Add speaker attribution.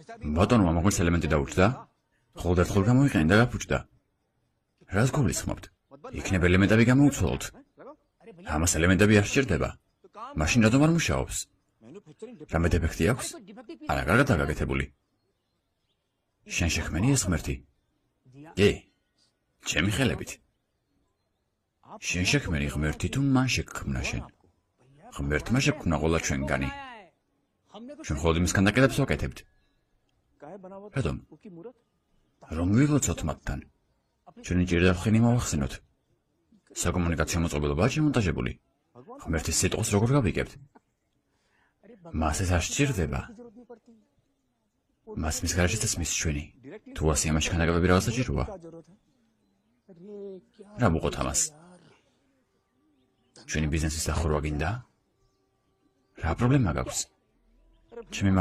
Speaker 1: ბატონო, ამგვარს ელემენტი დაუჭდა? ხოლმე ერთხელ გამოიყენე და გაფუჭდა. რას გულისხმობთ? იქნებ ელემენტები გამოუცვალოთ. ამას ელემენტები არ სჭირდება. მაშინ რატომ არ მუშაობს? რამე დეფექტი აქვს? არა, კარგადაა გაკეთებული. შენ შექმენი ეს ღმერთი? კი, ჩემი ხელებით. შენ შექმენი ღმერთი თუ მან შექმნა შენ? ღმერთმა შექმნა ყოლა ჩვენგანი. ჩვენ მხოლოდ იმის კანდაკეთებს ვაკეთებთ. რატომ? რომ ვიღოცოთ მათთან. ჩვენი ჭირდახინი მოვახსენოთ. საკომუნიკაციო მოწყობილობაა შემონტაჟებული. ღმერთის სიტყვას როგორ გავიგებთ? მას ეს არ სჭირდება. მას მის გარეშეც ესმის ჩვენი. თუ ასე ამაში კანდაკებები რაღაცა ჭიროა. რა ვუყოთ ამას? ჩვენი ბიზნესის დახურვა გინდა? რა პრობლემა გაქვს? ჩემი